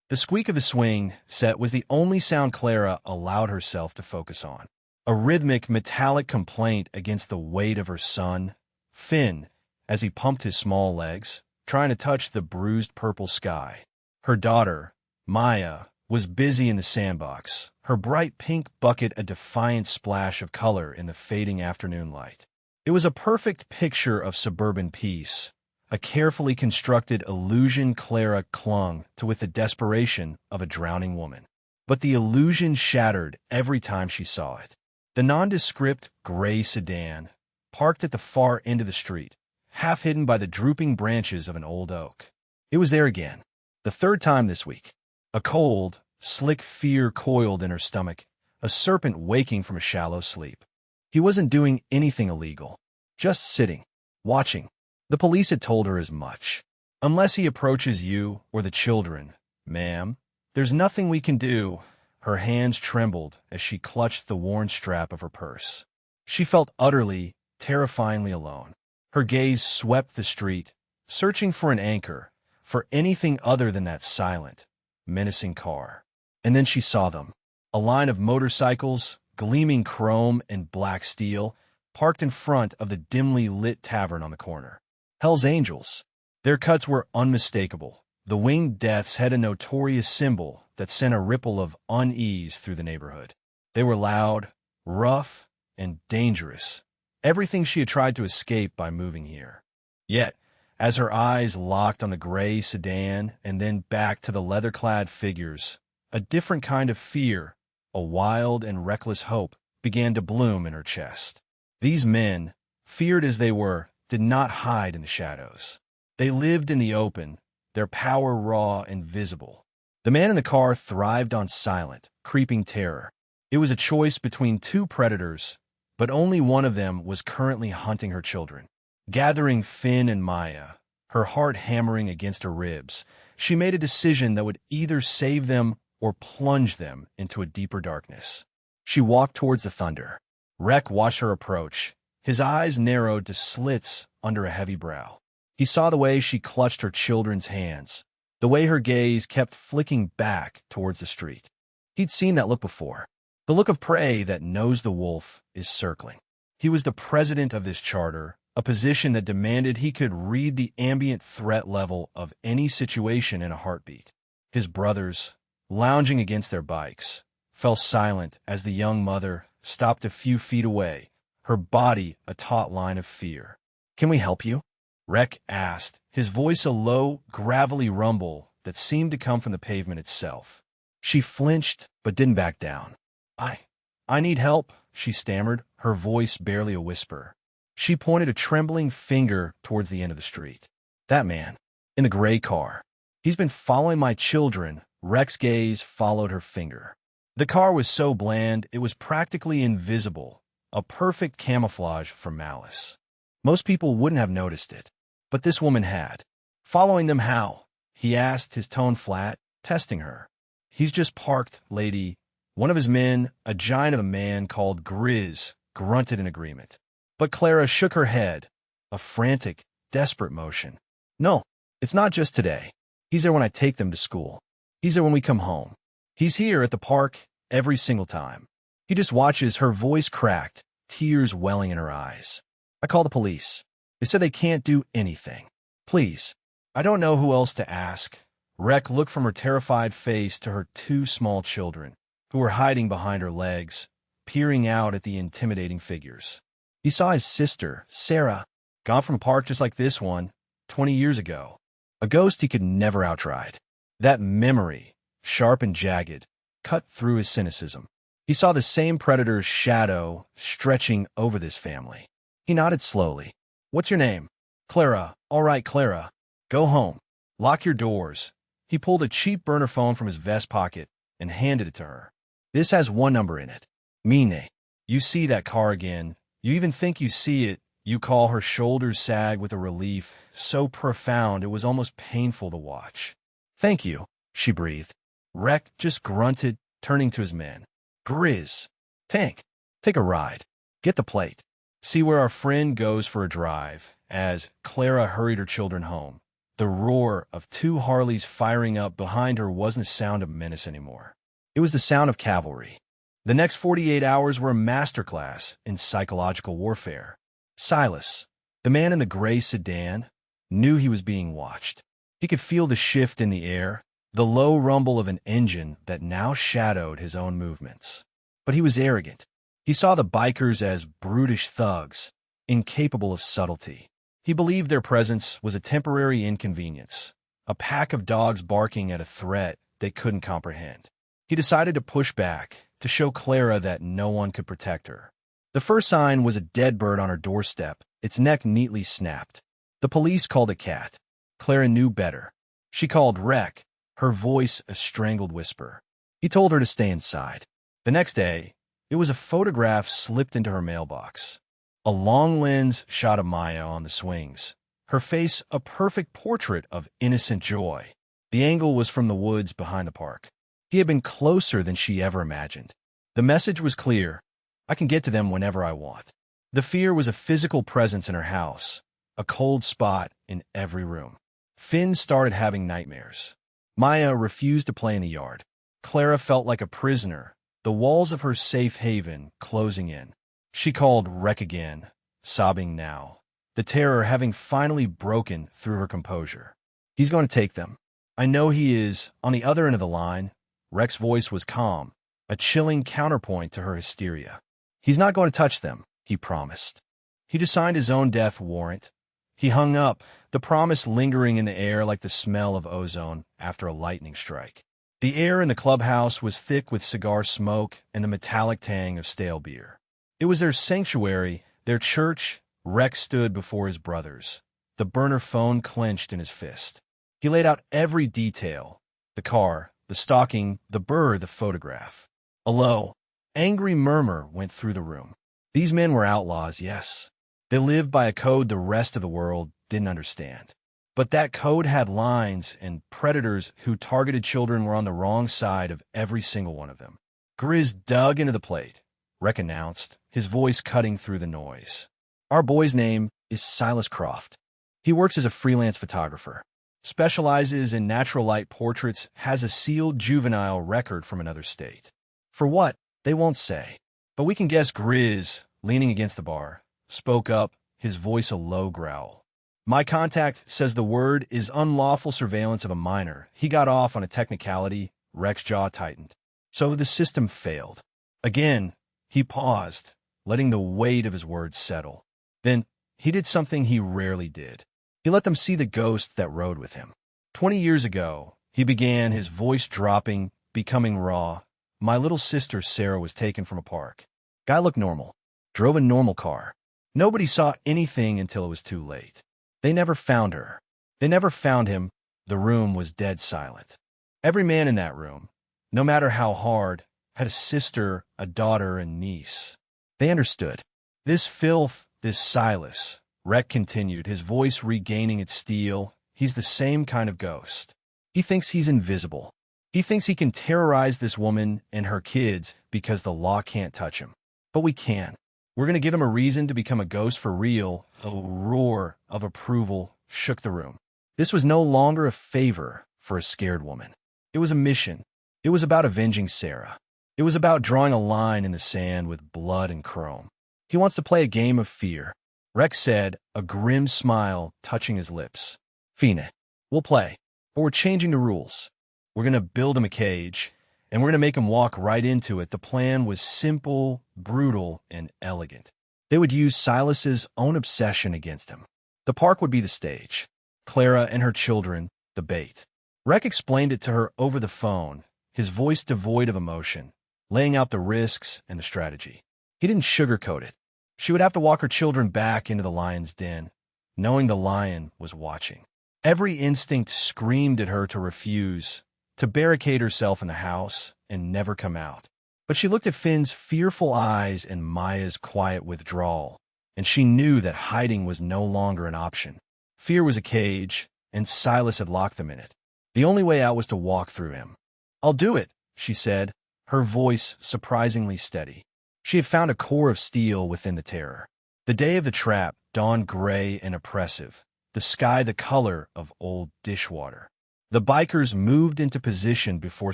The squeak of the swing set was the only sound Clara allowed herself to focus on. A rhythmic, metallic complaint against the weight of her son, Finn, as he pumped his small legs, trying to touch the bruised purple sky. Her daughter, Maya, was busy in the sandbox, her bright pink bucket a defiant splash of color in the fading afternoon light. It was a perfect picture of suburban peace, a carefully constructed illusion Clara clung to with the desperation of a drowning woman. But the illusion shattered every time she saw it. The nondescript gray sedan, parked at the far end of the street, half hidden by the drooping branches of an old oak. It was there again, the third time this week. A cold, slick fear coiled in her stomach, a serpent waking from a shallow sleep. He wasn't doing anything illegal, just sitting, watching. The police had told her as much. Unless he approaches you or the children, ma'am, there's nothing we can do. Her hands trembled as she clutched the worn strap of her purse. She felt utterly, terrifyingly alone. Her gaze swept the street, searching for an anchor, for anything other than that silent, menacing car. And then she saw them. A line of motorcycles, gleaming chrome and black steel, parked in front of the dimly lit tavern on the corner. Hell's Angels. Their cuts were unmistakable. The winged deaths had a notorious symbol that sent a ripple of unease through the neighborhood. They were loud, rough, and dangerous. Everything she had tried to escape by moving here. Yet, as her eyes locked on the gray sedan and then back to the leather-clad figures, a different kind of fear, a wild and reckless hope, began to bloom in her chest. These men, feared as they were, did not hide in the shadows. They lived in the open, their power raw and visible. The man in the car thrived on silent, creeping terror. It was a choice between two predators, but only one of them was currently hunting her children. Gathering Finn and Maya, her heart hammering against her ribs, she made a decision that would either save them or plunge them into a deeper darkness. She walked towards the thunder. Rek watched her approach. His eyes narrowed to slits under a heavy brow. He saw the way she clutched her children's hands, the way her gaze kept flicking back towards the street. He'd seen that look before, the look of prey that knows the wolf is circling. He was the president of this charter, a position that demanded he could read the ambient threat level of any situation in a heartbeat. His brothers, lounging against their bikes, fell silent as the young mother stopped a few feet away, her body a taut line of fear. "Can we help you?" Rek asked, his voice a low, gravelly rumble that seemed to come from the pavement itself. She flinched, but didn't back down. I need help," she stammered, her voice barely a whisper. She pointed a trembling finger towards the end of the street. "That man, in the gray car. He's been following my children." Rek's gaze followed her finger. The car was so bland it was practically invisible, a perfect camouflage for malice. Most people wouldn't have noticed it, but this woman had. "Following them how?" he asked, his tone flat, testing her. "He's just parked, lady." One of his men, a giant of a man called Grizz, grunted in agreement. But Clara shook her head, a frantic, desperate motion. "No, it's not just today. He's there when I take them to school. He's there when we come home. He's here at the park every single time. He just watches." Her voice cracked, tears welling in her eyes. "I call the police. They said they can't do anything. Please." "I don't know who else to ask." Rek looked from her terrified face to her two small children, who were hiding behind her legs, peering out at the intimidating figures. He saw his sister, Sarah, gone from a park just like this one, 20 years ago. A ghost he could never outride. That memory, sharp and jagged, cut through his cynicism. He saw the same predator's shadow stretching over this family. He nodded slowly. "What's your name?" "Clara." "All right, Clara. Go home. Lock your doors." He pulled a cheap burner phone from his vest pocket and handed it to her. "This has one number in it. Mine. You see that car again. You even think you see it." You call. Her shoulders sag with a relief so profound it was almost painful to watch. "Thank you," she breathed. Rek just grunted, turning to his men. "Grizz. Tank. Take a ride. Get the plate. See where our friend goes for a drive." As Clara hurried her children home, The roar of two Harleys firing up behind her wasn't a sound of menace anymore. It was the sound of cavalry. The next 48 hours were a masterclass in psychological warfare. Silas, the man in the gray sedan, knew he was being watched. He could feel the shift in the air, the low rumble of an engine that now shadowed his own movements. But he was arrogant. He saw the bikers as brutish thugs, incapable of subtlety. He believed their presence was a temporary inconvenience, a pack of dogs barking at a threat they couldn't comprehend. He decided to push back, to show Clara that no one could protect her. The first sign was a dead bird on her doorstep, its neck neatly snapped. The police called a cat. Clara knew better. She called Rec, her voice a strangled whisper. He told her to stay inside. The next day, it was a photograph slipped into her mailbox. A long lens shot of Maya on the swings, her face a perfect portrait of innocent joy. The angle was from the woods behind the park. He had been closer than she ever imagined. The message was clear. I can get to them whenever I want. The fear was a physical presence in her house, a cold spot in every room. Finn started having nightmares. Maya refused to play in the yard. Clara felt like a prisoner, the walls of her safe haven closing in. She called Rec again, sobbing now, the terror having finally broken through her composure. He's going to take them. I know he is. On the other end of the line, Rec's voice was calm, a chilling counterpoint to her hysteria. He's not going to touch them, he promised. He just signed his own death warrant. He hung up, the promise lingering in the air like the smell of ozone after a lightning strike. The air in the clubhouse was thick with cigar smoke and the metallic tang of stale beer. It was their sanctuary, their church. Rec stood before his brothers, the burner phone clenched in his fist. He laid out every detail, the car, the stalking, the bird, the photograph. A low, angry murmur went through the room. These men were outlaws, yes. They lived by a code the rest of the world didn't understand. But that code had lines, and predators who targeted children were on the wrong side of every single one of them. Grizz dug into the plate, Rec announced, his voice cutting through the noise. Our boy's name is Silas Croft. He works as a freelance photographer, specializes in natural light portraits, has a sealed juvenile record from another state. For what, they won't say. But we can guess. Grizz, leaning against the bar, spoke up, his voice a low growl. My contact says the word is unlawful surveillance of a minor. He got off on a technicality. Rec's jaw tightened. So the system failed. Again, he paused, letting the weight of his words settle. Then, he did something he rarely did. He let them see the ghost that rode with him. 20 years ago, he began, his voice dropping, becoming raw. My little sister Sarah was taken from a park. Guy looked normal. Drove a normal car. Nobody saw anything until it was too late. They never found her. They never found him. The room was dead silent. Every man in that room, no matter how hard, had a sister, a daughter, and niece. They understood. This filth, this Silas, Rec continued, his voice regaining its steel. He's the same kind of ghost. He thinks he's invisible. He thinks he can terrorize this woman and her kids because the law can't touch him. But we can. We're going to give him a reason to become a ghost for real. A roar of approval shook the room. This was no longer a favor for a scared woman. It was a mission. It was about avenging Sarah. It was about drawing a line in the sand with blood and chrome. He wants to play a game of fear, Rec said, a grim smile touching his lips. Fine, we'll play, but we're changing the rules. We're going to build him a cage, and we're going to make him walk right into it. The plan was simple, brutal, and elegant. They would use Silas's own obsession against him. The park would be the stage. Clara and her children, the bait. Rec explained it to her over the phone, his voice devoid of emotion, laying out the risks and the strategy. He didn't sugarcoat it. She would have to walk her children back into the lion's den, knowing the lion was watching. Every instinct screamed at her to refuse, to barricade herself in the house and never come out. But she looked at Finn's fearful eyes and Maya's quiet withdrawal, and she knew that hiding was no longer an option. Fear was a cage, and Silas had locked them in it. The only way out was to walk through him. I'll do it, she said, her voice surprisingly steady. She had found a core of steel within the terror. The day of the trap dawned gray and oppressive, the sky the color of old dishwater. The bikers moved into position before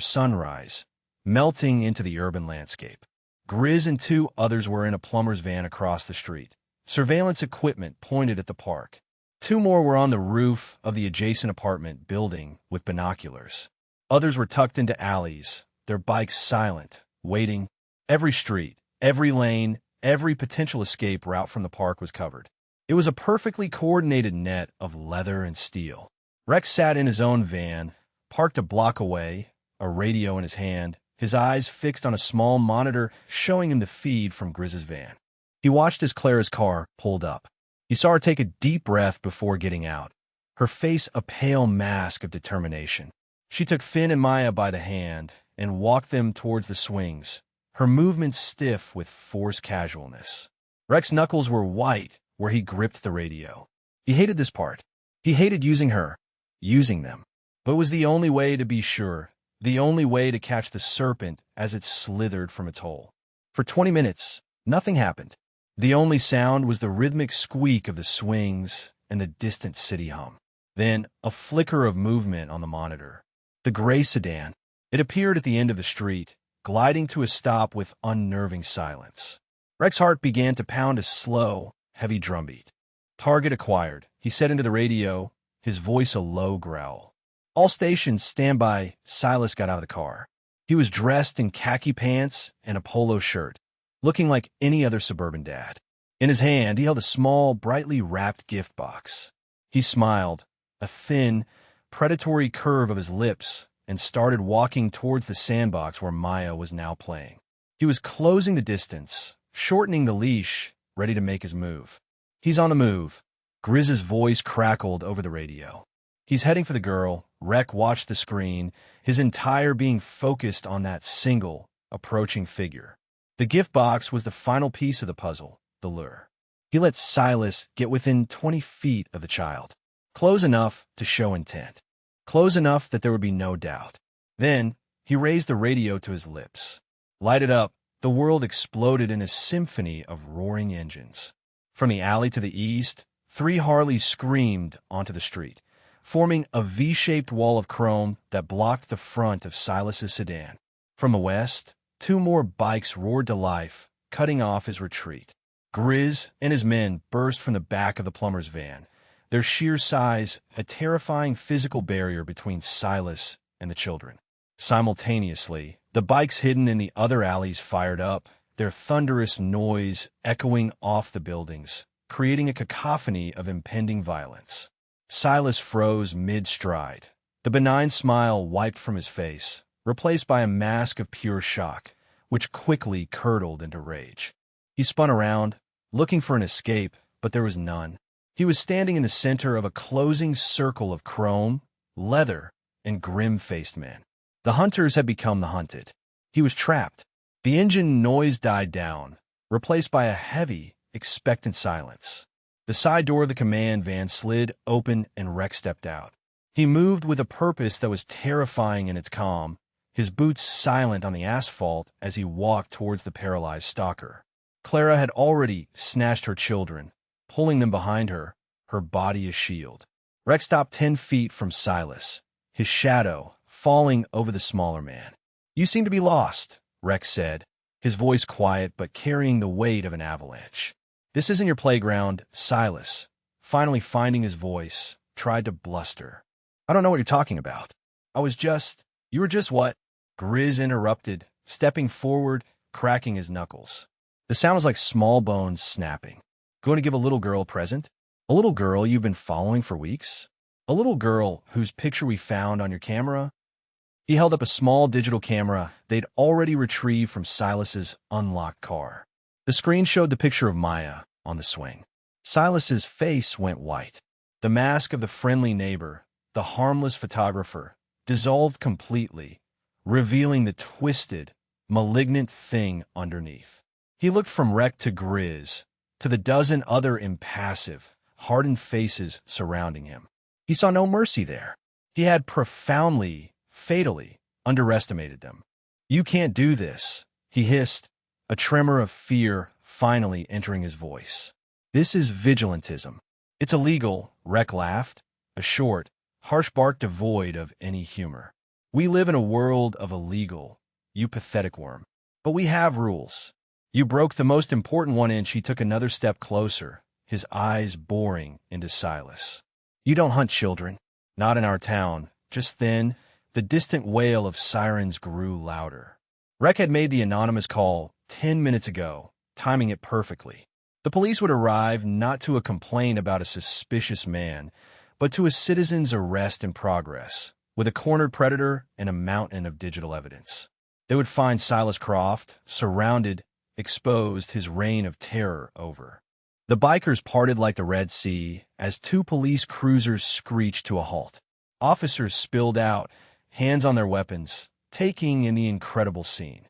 sunrise, melting into the urban landscape. Grizz and two others were in a plumber's van across the street. Surveillance equipment pointed at the park. Two more were on the roof of the adjacent apartment building with binoculars. Others were tucked into alleys, their bikes silent, waiting. Every street, every lane, every potential escape route from the park was covered. It was a perfectly coordinated net of leather and steel. Rex sat in his own van, parked a block away, a radio in his hand, his eyes fixed on a small monitor showing him the feed from Grizz's van. He watched as Clara's car pulled up. He saw her take a deep breath before getting out, her face a pale mask of determination. She took Finn and Maya by the hand and walked them towards the swings, her movements stiff with forced casualness. Rex's knuckles were white where he gripped the radio. He hated this part. He hated using them. But it was the only way to be sure, the only way to catch the serpent as it slithered from its hole. For 20 minutes, nothing happened. The only sound was the rhythmic squeak of the swings and the distant city hum. Then, a flicker of movement on the monitor. The gray sedan. It appeared at the end of the street, gliding to a stop with unnerving silence. Rex's heart began to pound a slow, heavy drumbeat. Target acquired, he said into the radio, his voice a low growl. All stations stand by. Silas got out of the car. He was dressed in khaki pants and a polo shirt, looking like any other suburban dad. In his hand, he held a small, brightly wrapped gift box. He smiled, a thin, predatory curve of his lips, and started walking towards the sandbox where Maya was now playing. He was closing the distance, shortening the leash, ready to make his move. He's on the move. Grizz's voice crackled over the radio. He's heading for the girl. Rek watched the screen, his entire being focused on that single, approaching figure. The gift box was the final piece of the puzzle, the lure. He let Silas get within 20 feet of the child, close enough to show intent, close enough that there would be no doubt. Then, he raised the radio to his lips. Lighted up, the world exploded in a symphony of roaring engines. From the alley to the east, 3 Harleys screamed onto the street, forming a V-shaped wall of chrome that blocked the front of Silas's sedan. From the west, 2 more bikes roared to life, cutting off his retreat. Grizz and his men burst from the back of the plumber's van, their sheer size a terrifying physical barrier between Silas and the children. Simultaneously, the bikes hidden in the other alleys fired up, their thunderous noise echoing off the buildings, creating a cacophony of impending violence. Silas froze mid-stride, the benign smile wiped from his face, replaced by a mask of pure shock, which quickly curdled into rage. He spun around, looking for an escape, but there was none. He was standing in the center of a closing circle of chrome, leather, and grim-faced men. The hunters had become the hunted. He was trapped. The engine noise died down, replaced by a heavy, expectant silence. The side door of the command van slid open and Rex stepped out. He moved with a purpose that was terrifying in its calm, his boots silent on the asphalt as he walked towards the paralyzed stalker. Clara had already snatched her children, pulling them behind her, her body a shield. Rex stopped 10 feet from Silas, his shadow falling over the smaller man. "You seem to be lost," Rex said, his voice quiet but carrying the weight of an avalanche. "This isn't your playground," Silas, finally finding his voice, tried to bluster. "I don't know what you're talking about. You were just what?" Grizz interrupted, stepping forward, cracking his knuckles. The sound was like small bones snapping. "Going to give a little girl a present? A little girl you've been following for weeks? A little girl whose picture we found on your camera?" He held up a small digital camera they'd already retrieved from Silas's unlocked car. The screen showed the picture of Maya on the swing. Silas's face went white. The mask of the friendly neighbor, the harmless photographer, dissolved completely, revealing the twisted, malignant thing underneath. He looked from Rek to Grizz, to the dozen other impassive, hardened faces surrounding him. He saw no mercy there. He had profoundly, fatally underestimated them. "You can't do this," he hissed, a tremor of fear finally entering his voice. "This is vigilantism. It's illegal, Rec laughed, a short, harsh bark devoid of any humor. We live in a world of illegal, you pathetic worm. But we have rules. You broke the most important one inch. He took another step closer, his eyes boring into Silas. You don't hunt children. Not in our town. Just then, the distant wail of sirens grew louder. Rec had made the anonymous call 10 minutes ago, timing it perfectly. The police would arrive not to a complaint about a suspicious man, but to a citizen's arrest in progress, with a cornered predator and a mountain of digital evidence. They would find Silas Croft, surrounded, exposed, his reign of terror over. The bikers parted like the Red Sea as two police cruisers screeched to a halt. Officers spilled out, hands on their weapons, taking in the incredible scene.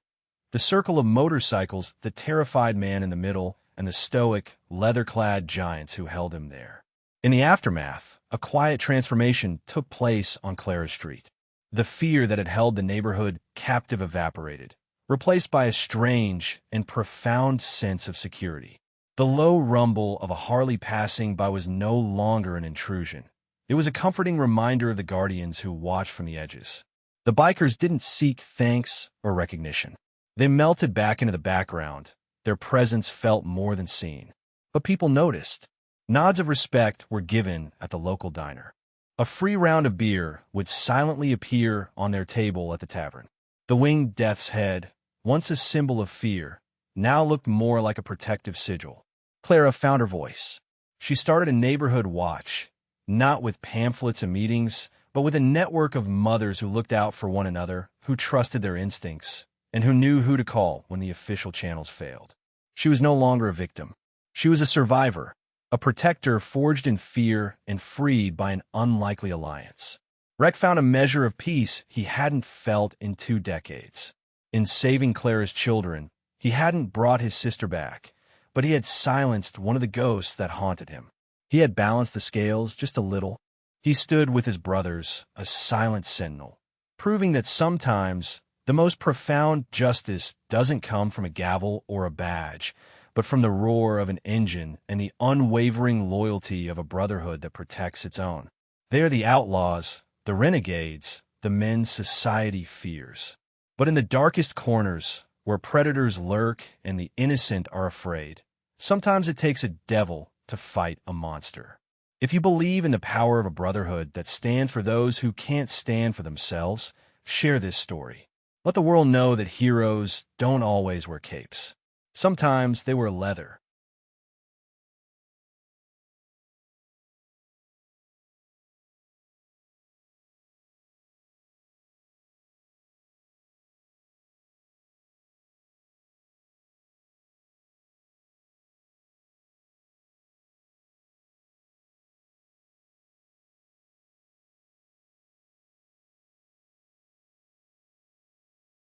The circle of motorcycles, the terrified man in the middle, and the stoic, leather-clad giants who held him there. In the aftermath, a quiet transformation took place on Clara Street. The fear that had held the neighborhood captive evaporated, replaced by a strange and profound sense of security. The low rumble of a Harley passing by was no longer an intrusion. It was a comforting reminder of the guardians who watched from the edges. The bikers didn't seek thanks or recognition. They melted back into the background. Their presence felt more than seen. But people noticed. Nods of respect were given at the local diner. A free round of beer would silently appear on their table at the tavern. The winged death's head, once a symbol of fear, now looked more like a protective sigil. Clara found her voice. She started a neighborhood watch, not with pamphlets and meetings, but with a network of mothers who looked out for one another, who trusted their instincts, and who knew who to call when the official channels failed. She was no longer a victim. She was a survivor, a protector forged in fear and freed by an unlikely alliance. Rec found a measure of peace he hadn't felt in 2 decades. In saving Clara's children, he hadn't brought his sister back, but he had silenced one of the ghosts that haunted him. He had balanced the scales just a little. He stood with his brothers, a silent sentinel, proving that sometimes the most profound justice doesn't come from a gavel or a badge, but from the roar of an engine and the unwavering loyalty of a brotherhood that protects its own. They are the outlaws, the renegades, the men society fears. But in the darkest corners, where predators lurk and the innocent are afraid, sometimes it takes a devil to fight a monster. If you believe in the power of a brotherhood that stands for those who can't stand for themselves, share this story. Let the world know that heroes don't always wear capes. Sometimes they wear leather.